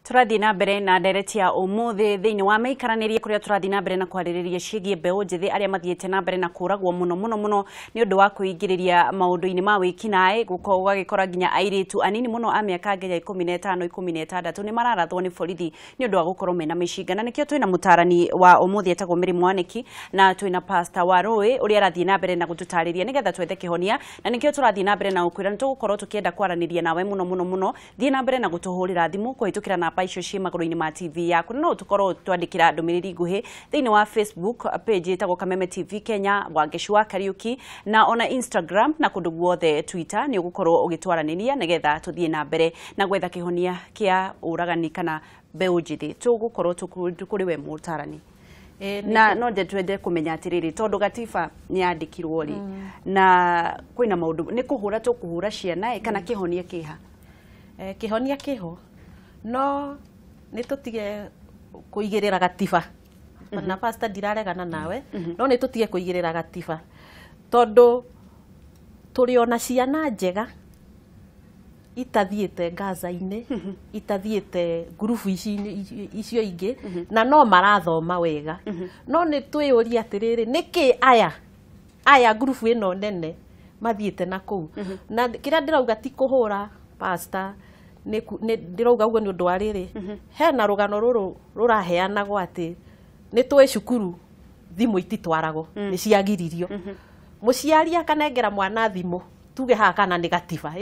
Turathi na mbere na ndereti ya umuthi thiini wa meikaranirie kuria turathi na mbere na kwaririria ciigie mbeu njithi aria mathiete na mbere na kuragwo muno ni undu wa kuingiriria maundu-ini ma wikinae gukora nginya airitu anini muno a miaka nginya 15 16 ni mararathwo ni borithi ni undu wa gukorwo mena micingana. Nikio twina mutarani wa umuthi etagwo Mirimu Mwaniki na twina Pastor Warui uria arathie na mbere na gututariria nigetha twethe kihonia, na nikio turathie na mbere na gukwira nitugukorwo tukienda kwaraniria nawe muno thie na mbere na gutuhurira thimu kuhitukira na icio cie maguru-ini ma TV yaku. No tukorwo twandikira ndumiriri nguhi thiini wa Facebook page etagwo Kameme TV Kenya, Wangeshua Kariuki, na ona Instagram na kundu guothe Twitter ni ugukorwo ugitwaraniria nigetha tuthie na mbere na gwetha kihonia kia uragani kana mbeu njithi. Tugukorwo tukuri we mutarani na no twende kumenya atiriri tondu gatiba ni yandikirwo ri na kwina maundu ni kuhura tukuhura ciana kana kihonia kiha kihonia kiho no nitutige kuigirira gatiba na pastor ndiraregana nawe no nitutige kuigirira gatiba tondu turiona ciana njega itathiete Gaza-ini itathiete grupu icio ingi na no marathoma wega no ni twiyuria atiriri niki aya grupu ino nene mathiete na kuu na kiria ndirauga ti kuhura pastor ni ndirauga ugo ni undu wa riri hena rugano ruru ruraheanagwo ati ni twi cukuru thimu ititwarago ni ciagiririo muciari akanengera mwana thimu tuge ha kana ni gatiba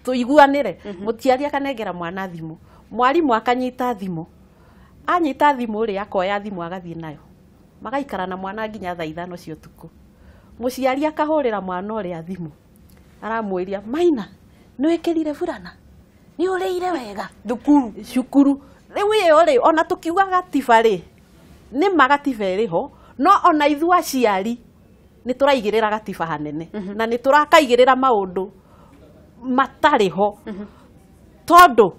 tuiguanire mutiari akanengera mwana thimu mwarimu akanyita thimu anyita thimu ri akoya thimu agathie nayo magaikara na mwana nginya thaa 5 cia utuku muciari akahurira mwana uri a thimu aramwiria maina niwekirire burana ni ureire wega cukuru riu iyo ri ona tukiuga gatiba ri ni magatiba iriho no ona ithu aciari ni turaigirira gatiba hanene na ni turakaigirira maundu matariho tondu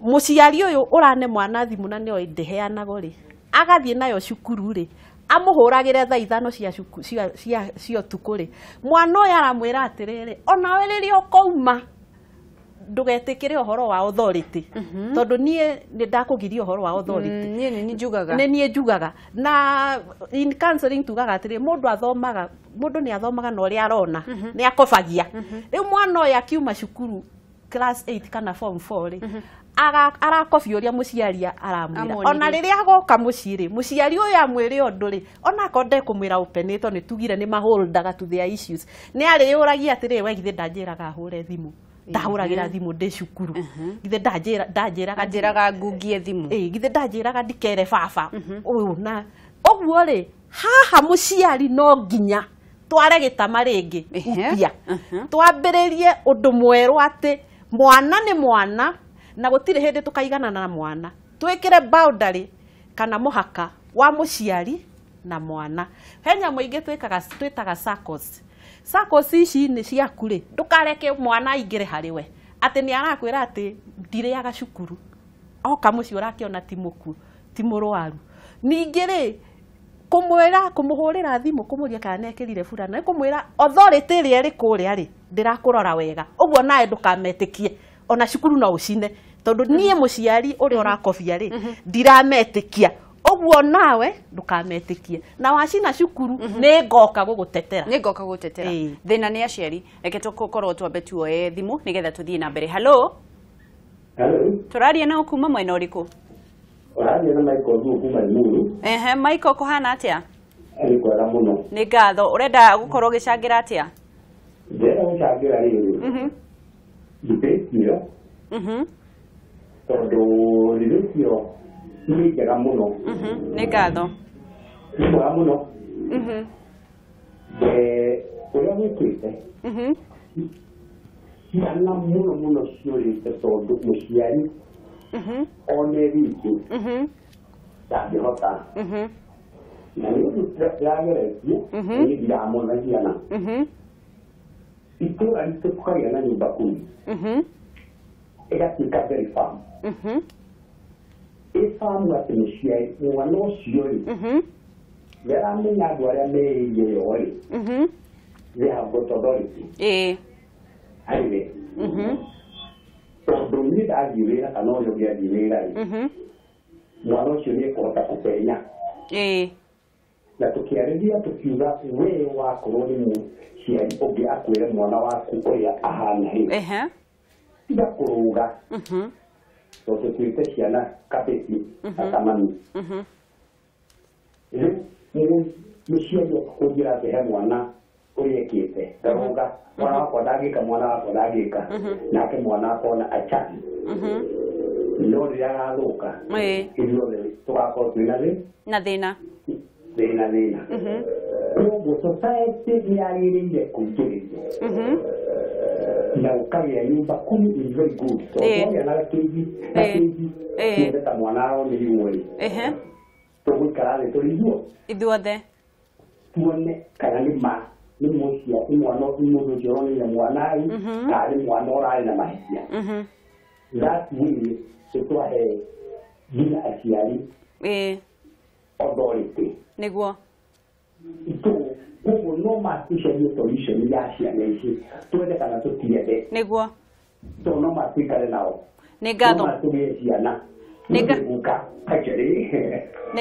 muciari uyu urane mwana thimu na nio ndiheanago ri agathie nayo cukuru ri amuhuragire thaa 5 cia utuku ri mwana uyu aramwira atiriri ona we riria ukouma ndugetikire uhoro wa authority tondu nie ni ndakugiria uhoro wa authority nie njugaga na in counseling tugaga atiri mundu ni athomaga no ri arona ni akofagia riu mwana uyu akiuma cukuru class 8 kana form 4 ri arakofia uria muciari aramwira ona riria agoka muciri muciari uyu amwire undu ri ona konde kumwira openito ni tugire ni maholdaga to their issues ni ari uragia atiri we githe ndanjiraga hure thimu ndahuragira thimu ndi cukuru githe ndanjiraga ngungie thimu githe ndanjiraga ndikere baba uyu na oguo ri haha muciari no nginya tware gitama ringi upia twambiririe undu mweru ati mwana ni mwana na gutire hindi tukaigana na mwana twikire boundary kana muhaka wa muciari na mwana henya muingi twitaga circles ici ni ciaku ri ndukareke mwana ingire hariwe ati ni arakwira ati ndiriaga cukuru oka muci urakiona timuku timurwaru ningi ri kumuhurira thimu kumuria kana nekirire burana kumwira authority ri eri kuria ri ndirakurora wega uguo nae ndukametikie ona cukuru no ucine tondu nie muciari uri urakofia ri ndirametikia oguo nawe ndukametikie na wacina cukuru ni ngoka gugutetera thina ni aciari reke tukorwo twambe tuoe thimu nigetha tuthie na mbere. Hello turaria na ukuma mwena uriku? Turaria na Michael kuma Limuru. Michael kuhana atia? Ari kwega muno. Ni ngatho urenda gukorwo gicangira atia? Ndera gucangira riri ndipetio tondu riritio ni njega muno ni ngatho ni mwega muno uria gwikite ciana muno ciurite tondu muciari one wiki ndangihota na nä å ndå yageretie nä ndiramona ciana itå ra ritå tåkagä na nyå mba kumi ĩgatuĩka very farm ĩfamu atĩ mũciari mwana ũcio rĩ nĩaramenya andũ arĩa meĩire yo rĩ they have got authority harĩ ndathiĩ wĩra kana ũrĩa ũngĩ athiĩ wĩra-rĩ mwana ũcio nĩ ekũhota kũpenya na tũkĩarĩria tũkiuga we wakorwo nĩ mũciari ũngĩ akwĩre mwana waku ũrĩa ahana-rĩ tiga kũrũga tondũ tũtuĩte ciana kabĩti akamami rĩu mũciari akũnjĩra atĩ he mwana ũrĩa ekĩte ndarũga mwana wakwa ndangĩka mwana wakwa ndangĩka nake mwana akona achani no rĩrĩa agathũka ithuothe tũgakorwo twĩna thĩna koguo society nĩyagĩrĩire kũingĩrĩrio na ũkagĩa nyũmba kumi is very good tondũ na gakĩigi tuothe ta mwana wao nĩ iruo-rĩ tũgũikara thĩ tũrĩ ithuothe tuone kana nĩ mwana mũndũ ũcio ũroneire mwana-ĩ kana nĩ mwana ũrarĩ na mahĩtia that way tũtwahe nginya aciari authority nĩguo koguo no matucarie solution ya ciana ici twende kana tũtiende nĩguo tondũ no matuikare nao nĩ ngatho matũgĩe ciana nĩ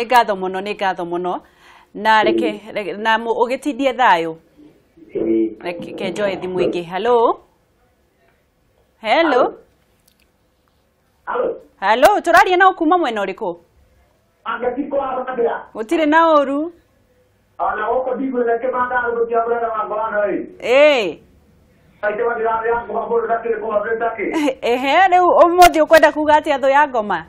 ngatho mũno na reke na ũgĩtindie thayũ reke njoe thimũ ingĩ hello tũraria na ũkuma mwena ũrĩkũ gũtirĩ na ũru ana wako digo na kemanda ndio bwana wa bwana aitwa ndio ya kwa bora dake kwa brenda ke rĩu ũmũthĩ ũkwenda kuga atĩa thũ ya ngoma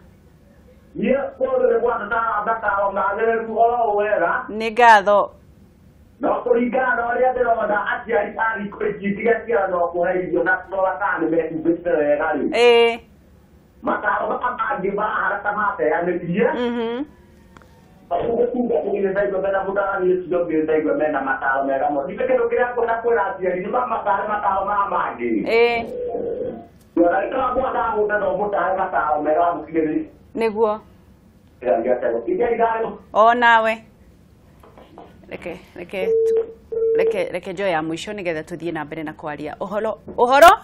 kwa ndio bwana ta ndaka na leo kwa wera nĩ ngatho no kũringana na ũrĩa ndĩrona aciari ari kũingĩtia ciana kũhe irio na tũrora kana nĩmekũmbĩte wega rĩ mataro mangĩ haraka mateanĩrie Aku ingin saya berbeda mudah ni sudah saya berbeda masalah mereka mau. Jika kira-kira aku nak pulang dia ini masalah mama ni. Jadi kalau aku ada mudah masalah mereka mungkin. Nĩguo. Ija idaro. Nawe. Reke njoe ya mũico nĩgetha tũthiĩ na mbere na kwaria. Ũhoro,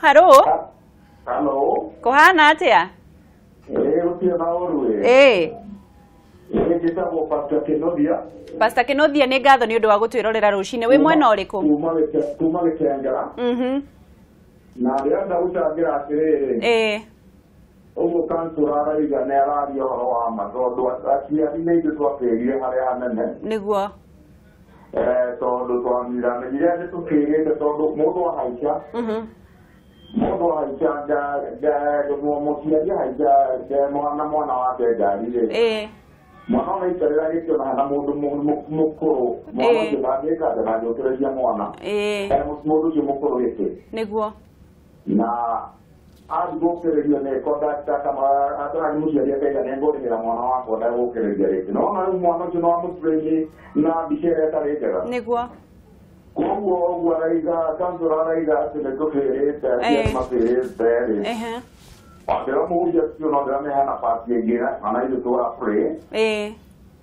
Hello. Kũhana atĩa? Gũtirĩ maũru Pastor Kenodia nĩ ngatho nĩ ũndũ wa gũtwĩrorera rũcinĩ wĩ mwena ũrĩkũ? Kuma Gĩkengera. Na ndĩrenda gũcangĩra atĩrĩrĩ. Ũguo kansũra arauga nĩ araria ũhoro wa ma tondũ aciari nĩ ithuĩ twakĩrire harĩa hanene. Nĩguo. Tondũ twamenyire nĩ tũkĩrĩte tondũ mũndũ ahaica. Mũndũ ahaica mũciari ahaica mwana wake ngari-rĩ. Mwana ũnaikarĩra gĩkĩona hana mũndũ mũkũrũ mwana ũcio ndangĩka ndangĩũkĩrĩria mwana mũndũ ũcio mũkũrũ gĩkĩ nĩguo na athigũkĩrĩrio nĩ kondakta kama atũrani mũciari akaiga nĩ ngũrĩhĩra mwana wakwa ndagũkĩrĩria rĩngĩ no na rĩu mwana ũcio no amũturĩrie na mbica ĩrĩa ĩtarĩ njega nĩguo koguo araiga kansũra araiga atĩ nĩ tũkĩrĩte makĩrĩte Pero muja sio no dame hana pati ngina ana ile to apre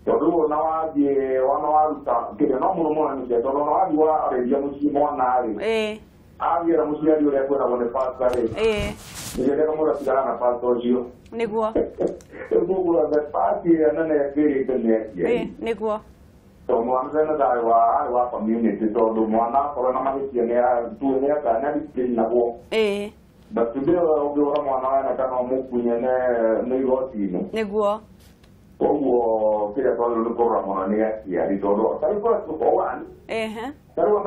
todo na waje wana waruta kile no muno ni todo no waje wa redia musimo na ari avira musiari ule kwa wale pasare ile kama mura sigara na pasto jio niguo Mungu la pati ana na kile kile niguo to mwana na wa community todo mwana kwa na mahisia ne tu ne kana discipline na go But today, we mwana wana kana mukunya ne igotino. Nĩguo. Koguo kile kwa lukora mwana ni ya ritoro. Saiko tukowan. Saru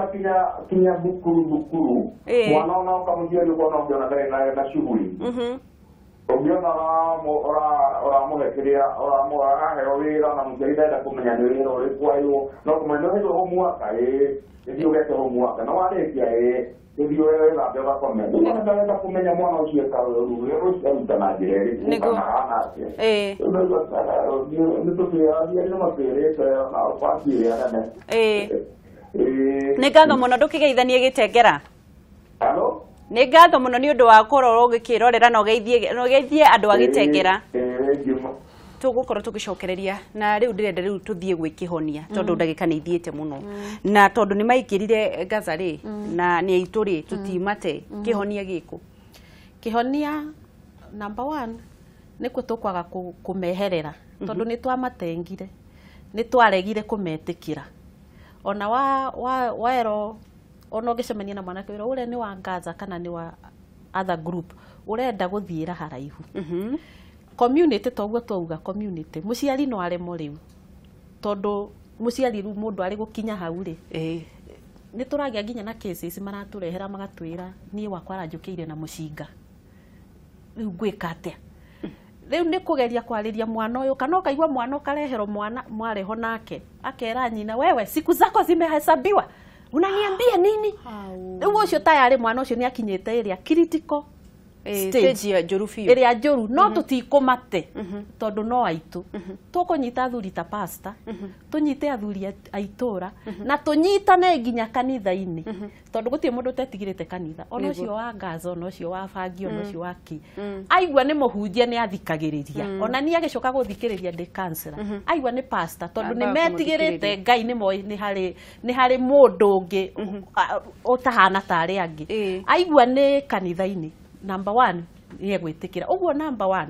kinya bukuru. Mwana na kama ndio yuko na ndio na shughuli. Obiona ora muhekiria ora mwana wira na mjaida da kumenya ni wira uri kwayo no kumenya ni homework ndio gete homework na wale pia ndio wewe la beba kwa mimi unataka kumenya mwana usiye kwa wewe utanajire niko ndio ndio mapere na pasi ya na nĩ ngatho mũno ndũkĩgeithanie Gĩtengera. Hello nĩ ngatho mũno nĩ ũndũ wa kũrorwo ũgĩkĩrorera na ũgeithie andũ a Gĩtengera. Tũgũkorwo tũgĩcokereria na rĩu ndĩrenda rĩu tũthiĩ gwĩkĩhonia tondũ ndagĩka nĩ ithiĩte mũno na tondũ nĩ maingĩrire Gaza rĩ na nĩ aitũ rĩ tũtimate kĩhonia gĩkũ kĩhonia number 1 nikuo tukwaga kumeherera tondu ni twamatengire ni twaregire kumetikira ona waero ona ungicemania na mwanake wira ure ni wa Gaza kana ni wa other group urenda guthiira haraihu community toguo twauga community muciari no aremo riu tondu muciari riu mundu ari gukinya hau ri ni turagia nginya na cases maraturehera magatwira nie wakwa aranjukiire na mucinga riu gwika atia riu ni kugeria kwariria mwana uyu kana ukaigwa mwana ukarehero mwana mwareho nake akera nyina wewe siku zako zimehesabiwa unaniambia nini riu ucio tayari mwana ucio ni akinyite iria critical stage ya jorufi iria joru no tutikumate tondu no aitu tukunyita athuri ta pastor tunyite athuri aitura na tunyitane nginya kanitha-ini tondu gutie mundu tetigirite kanitha ona ucio wa Gaza ona ucio wa Bangi ona ucio wa ki aigua ni muhunjia ni athikagiriria ona ni agicoka guthikiriria de counselor aigua ni pastor tondu ni metigirite Ngai ni moi ni hari mundu ungi utahana tari angi aigua ni kanitha-ini number 1 ni egwitikira uguo number 1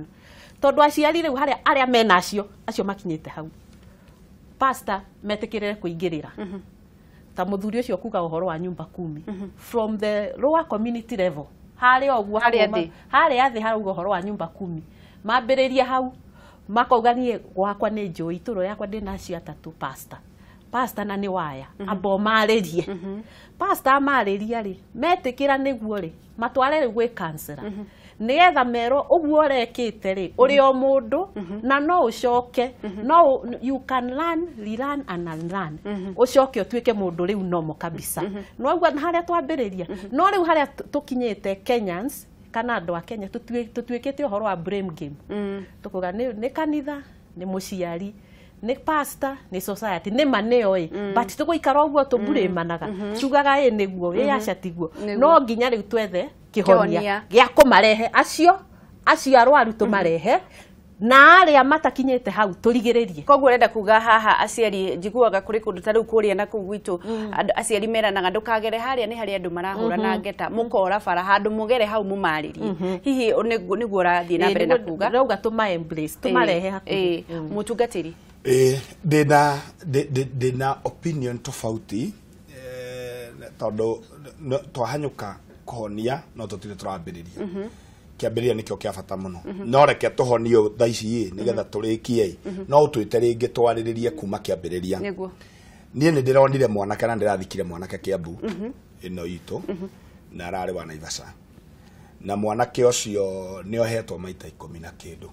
tondu aciari riu aria menacio acio makinyite hau pastor metikirire kuingirira ta muthuri ucio kuga uhoro wa nyumba 10 from the lower community level hari oguo hari athi harauga uhoro wa nyumba 10 mambiriria hau makauga nie gwakwa ni njui turo yakwa ndina cia 3 pastor na ni waya abo maririe pastor mariria ri metikira niguo ri matware gwe counselor nigetha mero uguo rekite ri uri o mundu na no ucoke no you can learn and unlearn ucoke utuike mundu riu nomo kabisa no uguo haria twambiriria no riu haria tukinyite Kenyans kana andu a Kenya tutuikite uhoro wa blame game tukuga ni kanitha ni muciari ni pastor ni society ni maneo but tuguikara uguo tuburimanaga tugaga niguo aca tiguo no nginya riu twethe kihonia gia kumarehe acio arwaru tumarehe na aria matakinyite hau turigiririe koguo renda kuga haha aciari njiguaga kuri kundu ta riu kuria na kuu gwitu aciari meranaga ndukagere haria ni haria andu marahura na ngeta mukora bara handu mugere hau mumaririe hihi niguo rathie na mbere na kuga rauga tuma embrace tumarehe hakuhi mutungatiri dina opinion tofauti tondu twahanyuka kuhonia no tutire turambiriria kiambiriria nikio kia bata muno no reke tuhonio thaici nigetha turikie no utwite ringi twariririe kuma kiambiriria niguo nie ni ndironire mwanake na ndirathikire mwanake Kiambu ino itu na arari wa Naivasha na mwanake ucio ni ohetwo maita 10 na kindu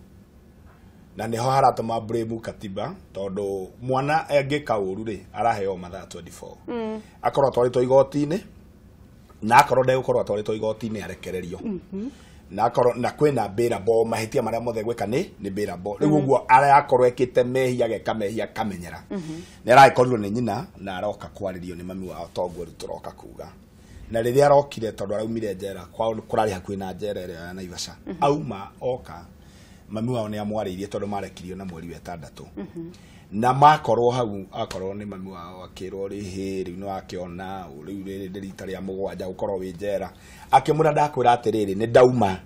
na niho haratuma blame katiba tondu mwana engika uru ri araheo mathaa 24 akorwo twaritwo igoti-ini na akorwo ndegũkorwo atwaritwo igoti-ini arekererio na akorwo na kwina mbirabo mahitia maria mothe gwika ni mbirabo riu uguo arakorwo ekite mehia geka mehia kamenyera ni araikorirwo ni nyina na aroka kwaririo ni mami wao toguo ri turoka kuga na riria arokire tondu araumire njera kwao kurari hakuhi na njera ria ya Naivasha auma oka mami wao ni amwaririe tondu marekirio na mweri wa 6 na makorwo hau akorwo ni mami wao akirwo rihi riu no akiona riu rita ria mugwanja gukorwo wi njera akimura ndakwira atiriri ni ndauma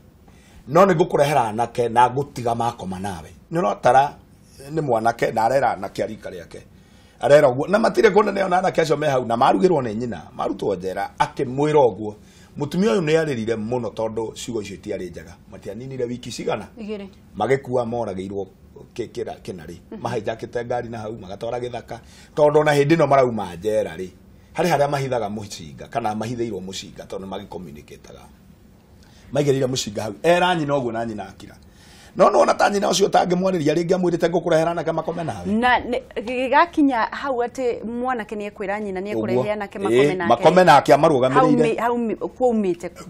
no ni ngukurehera nake na ngutiga makoma nawe ni rotara ni mwanake na arera na kiarika riake arera uguo na matire kona ne ona nake acio me hau na marugirwo ni nyina marutwo njera akimwira uguo mutumia uyu ni aririre muno tondu ciugo icio tiari njega matianinire wiki cigana igire magikuwa morageirwo kinari mahijakite ngari na hau magatwara githaka tondu na hindi no marauma njera ri hari haria mahithaga mucinga kana mahithiirwo mucinga tondu magicommunicateaga maigerire mucinga hau era nyina oguo na nyina akira no ona ta nyina ucio tangimwariria ringi amwirite ngukureherana kama makome nawe na gigakinya hau ati mwanake ni ekwira nyina ni ekureheana ke makome nake amarugamirire hau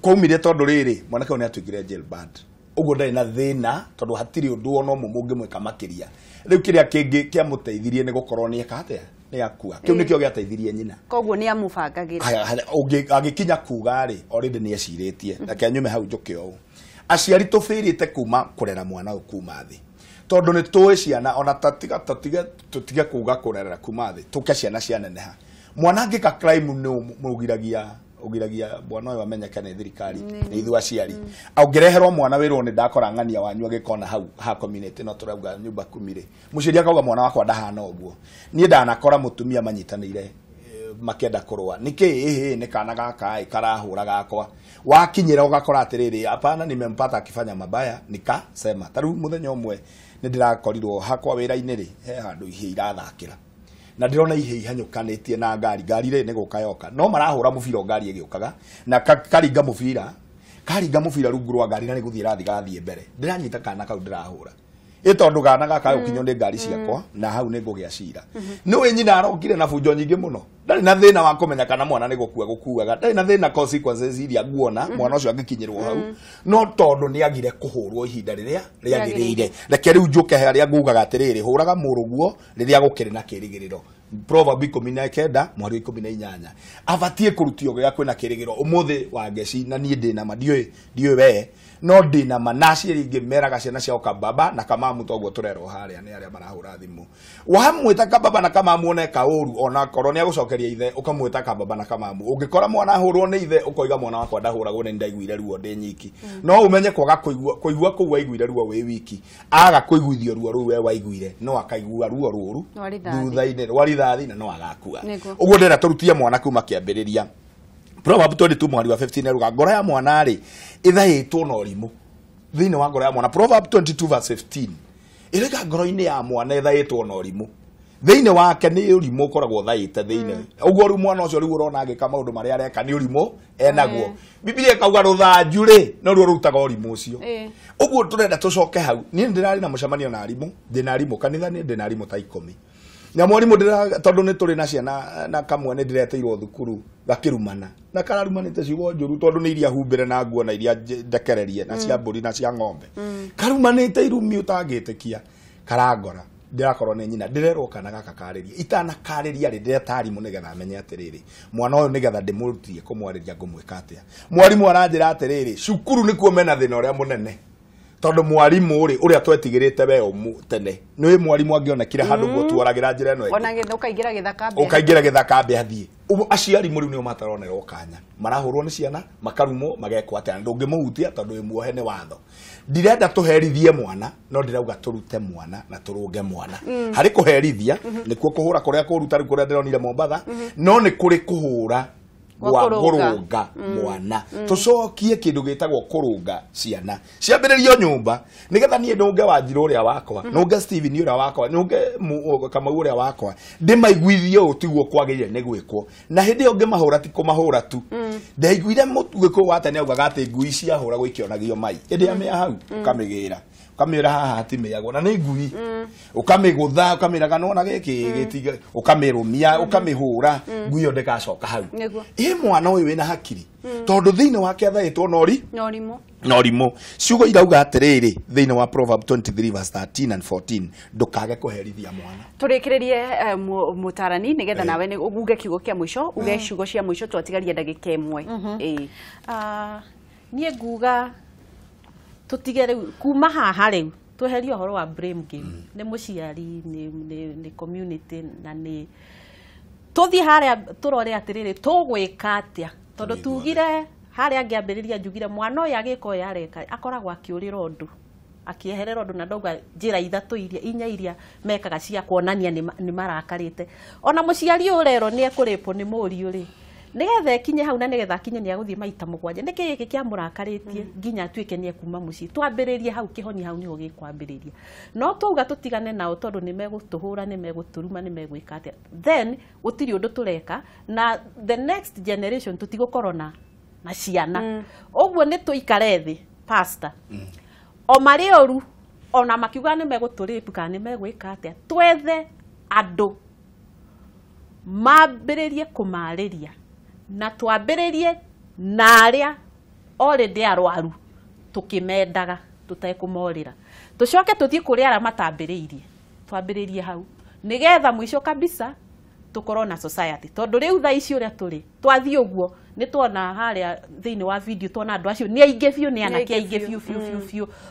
kwaumire tondu riri mwanake oni atwigire jailbird uguo ndari na thina tondu hatiri undu ono mungi mweka makiria riu kiria kingi kia muteithirie ni gukorwo ni ekatea ni akua kiu nikio giateithirie nyina koguo ni amubangagira agikinya kuga ri already ni eciritie na kianyume hau njuke o aciari tufirite kuma kurera mwana kuma thi tondu ni tuwe ciana ona tutige kuga kurera kuma thi tuke ciana cianeneha mwana angika crime ni mugiragia ugiragia bwana uyu amenyeke ni thirikari ni ithu aciari aungireherwo mwana wirwo ni ndakora ng'ania wanyu agikona hau ha community no turauga nyumba kumire muciria akauga mwana wakwa ndahana uguo nie ndanakora mutumia manyitanire makenda kurwa niki ni kana gaka karahura gakwa wakinyira ugakora atiriri hapana nimempata akifanya mabaya nikasema taru muthenya umwe ni ndirakorirwo hakwa wira-ini ri he handu ihe irathakira na ndirona ihe ihanyukanitie na ngari ri ni gukayoka no marahura mubira ngari igiukaga na karinga mubira rungu rwa ngari na ni guthie rathigathie mbere ndiranyita kana kau ndirahura itondu gana gaka ukinyo ni ngari ciakwa na hau ni ngugia cira no we nyina arokire na bunjo nyingi muno ndari na thina wa kumenya kana mwana ni gukuaga ndari na thina consequences iria nguona mwana ucio angikinyirwo hau no tondu ni agire kuhurwo ihinda riria riagirire reke riu njuke haria ngugaga atiriri huraga muruguo riria gukiri na kirigiriro Proverb 19 mwari 18 abatie kurutio gya kwina kirigiro umuthi wa ngeci na nie ndina ndiwe we no ndina manaci ringi meraga ciana cia kababa na kamamu toguo turero haria ni aria marahura thimu wahamwita kababa na kamamu one kauru ona korwo ni agucokeria ithe ukamwita kababa na kamamu ungikora mwana ahurwo ni ithe ukoiga mwana wakwa ndahuragwo ni ndaiguire ruo ndi nyiki no umenye kwaga kuigua kuu waiguire ruo wi wiki aga kuiguithio ruo ru we waiguire no akaigua ruo ruru thutha-ini warithathi na no agakua uguo ndera turutie mwana kuma kiambiriria Proverb 22 mwari wa 15 ruga ngoro ya mwana ri ithaitwo na urimu thiini wa ngoro ya mwana Proverb 22 verse 15 irega ngoro-ini ya mwana ithaitwo na urimu thiini wake ni urimu koragwo thaite thiini uguo ru mwana ucio ru urona agika maundu maria areka ni urimu enaguo Biblia ikauga ruthanju ri no ruo rutaga urimu ucio uguo turenda tucoke hau ni ndirari na mucemanio na arimu ndina arimu kanitha ni ndina arimu ta 10 na mwarimu ndira tondu ni turi na ciana na kamwe ni ndireteirwo thukuru gakirumana na kararumanite ciugo njuru tondu ni iria humbire na nguo na iria ndekererie na cia mburi na cia ng'ombe karumanite irumi utangitikia karangora ndirakorwo ni nyina ndirerwo kana gaka kariria itana kariria ri ndiretarimu nigetha amenye atiriri mwana uyu nigetha ndimurutie kumwariria ngumwika atia mwarimu aranjira atiriri cukuru nikuo mena thina uria munene tondu mwarimu ri uria twetigirite we tene ni mwarimu angionekire handu gutwaragira njira eno ona ukaingira githakambe athie aciari muri ni mataronera ukanya marahurwo ni ciana makarumo magekwo atia ndungimuhutia tondu imuohe ni watho ndirenda tuherithie mwana no ndirauga turute mwana na turunge mwana hari kuherithia nikuo kuhura kuria kuruta ri kuria ndironire Mombatha no ni kuri kuhura wa kurunga mwana tucokie kindu gitagwo kurunga ciana ciambiririo nyumba nigetha nie ndunge Wanjiru uria wakwa nunge Steven uria wakwa nunge Kamau uria wakwa ndimaiguithie utiguo kwagirire ni gwikwo na hindi yo ngimahura ti kumahura tu ndaiguire mutugiko watane augaga ati ngui cia hura gwikionagio mai hindi amia hau kamigira ukamira haha hatimeagwo na ni ngui ukamigutha ukamiraga nona giki gitiga ukamirumia ukamihura ngui yo ndikacoka hau mwana uyu wina hakiri tondu thiini wake athaitwo norimu ciugo irauga atiriri thiini wa Proverb 23 verse 13 and 14 ndukage kuherithia mwana turikiririe mutarani nigetha nawe ni uge kiugo kia mwisho uge ciugo cia mwisho twatigarie ndagika imwe nie nguga tutigere kuma haha riu tweherie uhoro wa blame game ni muciari ni community na ni tuthi haria turore atiriri tugwika atia tondu tugire haria ngiambiriria njugire mwana uyu agiko yareka akoragwo akiurira undu akieherera undu na ndauga njira ithatu inya iria mekaga cia kuonania ni marakarite ona muciari urero ni ekuripo ni muri uri nigetha ekinye hau na nigetha kinye ni aguthie maita mugwanja niki giki kia murakaritie nginya atuike ni ekuma muci twambiririe hau kihoni hau niho gikwambiriria no tuuga tutigane nao tondu ni megutuhura ni meguturuma ni megwika atia then utiri undu tureka na the next generation tutigukorona na ciana uguo ni tuikare thi pastor o mari oru ona makiuga ni meguturipu kana ni megwika atia twethe andu mambiririe kumariria na twambiririe na aria already arwaru tukimendaga tutekumorira tucoke tuthie kuri ara matambiririe twambiririe hau nigetha mwisho kabisa tukorwo na society tondu riu tha ici uria turi twathie uguo ni tuona haria thiini wa video tuona andu acio ni ainge biu ni anake ainge biu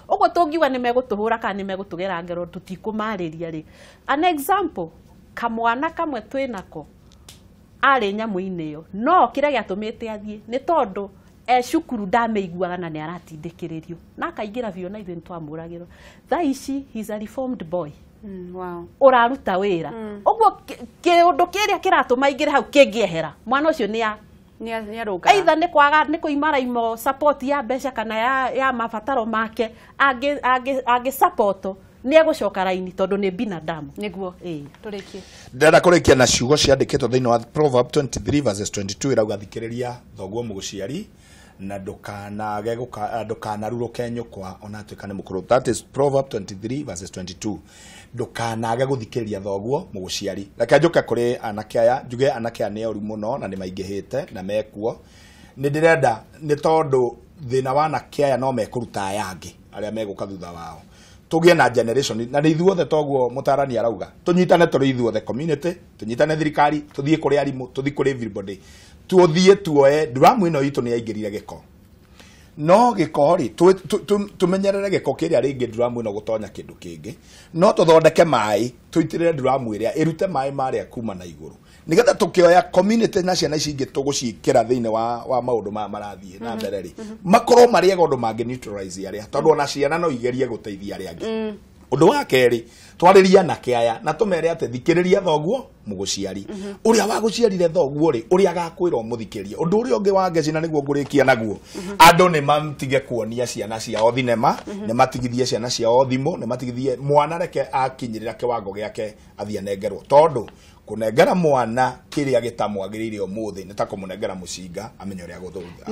uguo tungiuga ni megutuhura kana ni megutugera ngero tutikumariria ri an example kamwana kamwe twinako arĩ nyamũ-inĩ ĩyo no kĩrĩa gĩatũmĩte athiĩ nĩ tondũ cukuru ndameiguaga na nĩ aratindĩkĩrĩrio na akaingĩra biũ na ithuĩ nĩtwamũragĩrwo. Thaa ici he's a reformed boy. Wow. Ũraruta wĩra ũguo kĩũndũ kĩrĩa kĩratũma aingĩre hau kĩngĩehera mwana ũcio nĩ aroga either nĩ kwaga nĩ kũimara imo support ya mbeca kana ya mabataro make angĩ support nĩ egũcoka raini tondũ nĩ binadamu niguo tũrĩkie. Ndĩrenda kũrĩkia na ciugo ciandĩkĩtwo thĩinĩ wa Proverb 23 verses 22 irauga thikĩrĩria thoguo mũgũciari na ndũkanarurũke nyũkwa ona atuĩka nĩ mũkũrũ. That is Proverb 23 verses 22. Ndũkanage gũthikĩrĩria thoguo mũgũciari. Reke njoke kũrĩ anake aya njuge anake aya nĩ oru mũno na nĩ maingĩhĩte na mekuo. Nĩ ndĩrenda nĩ tondũ thĩna wa anake aya no mekũruta aya angĩ arĩa megũka thutha wao. Tũgĩe na generation na ithuothe toguo mũtarani arauga tũnyitane tũrĩ ithuothe community tũnyitane thirikari tũthiĩ kũrĩ arimũ tũthiĩ kũrĩ everybody tuothiĩ tuoe nduramu ĩno itũ nĩ yaingĩrire gĩko no gĩko rĩ tũmenyerere gĩko kĩrĩa rĩngĩ nduramu ĩno gũtonya kĩndũ kĩngĩ no tũthondeke maĩ tũitĩrĩre nduramu ĩrĩa ĩrute maĩ marĩa kuma na igũrũ nigetha tũkĩoya community na ciana ici ingĩ tũgũciĩkĩra thĩinĩ wa maũndũ maya marathiĩ na mbere rĩ makorwo marĩega ũndũ mangĩ neutralize arĩa tondũ ona ciana no igerie gũteithia arĩa angĩ. Ũndũ wa kerĩ twarĩria anake aya na tũmere atĩ thikĩrĩria thoguo mũgũciari ũrĩa wagũciarire thoguo rĩ ũrĩa agakwĩrwo mũthikĩrie. Ũndũ ũrĩa ũngĩ wa ngeci na nĩguo ngũrĩkia naguo andũ nĩ matige kuonia ciana ciao thinema nĩ matigithie ciana ciao thimũ nĩ matigithie mwana reke akinyĩrĩra kĩwango gĩake athiĩ anengerwo tondũ kũnengera mwana kĩrĩa gĩtamwagĩrĩire ũmũthĩ nĩ ta kũmũnengera mũcinga amenye ũrĩa gũthũngũtha.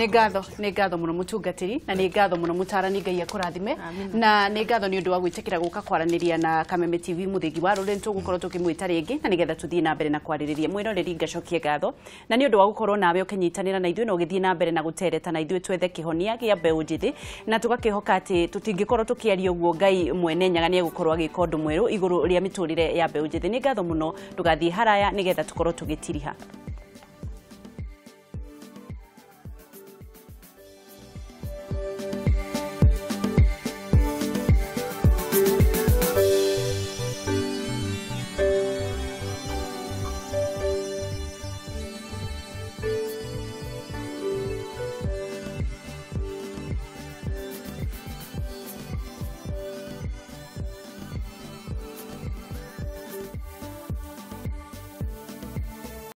Nĩ ngatho mũno mũtungatĩri na nĩ ngatho mũno mũtarani Ngai akũrathime na nĩ ngatho nĩ ũndũ wa gwĩtĩkĩra gũka kwaranĩria na Kameme TV mũthĩgi wa rũrĩrĩ tũgũkorwo tũkĩmwĩta rĩngĩ na nĩgetha tũthiĩ na mbere na kwarĩrĩria mwĩroreri ngacokie ngatho na nĩ ũndũ wa gũkorwo nawe ũkĩnyitanĩra na ithuĩ na ũgĩthiĩ na mbere na gũtereta na ithuĩ twethe kĩhonia gĩa mbeũ njĩthĩ na tũgakĩhoka atĩ tũtingĩkorwo tũkĩaria ũguo Ngai mwene nyaga nĩ egũkorwo agĩka ũndũ mwerũ igũrũ rĩa mĩtũrĩre ya mbeũ njĩthĩ. Nĩ ngatho mũno ndũgathiĩ haraya nigetha tukorwo tugitiriha.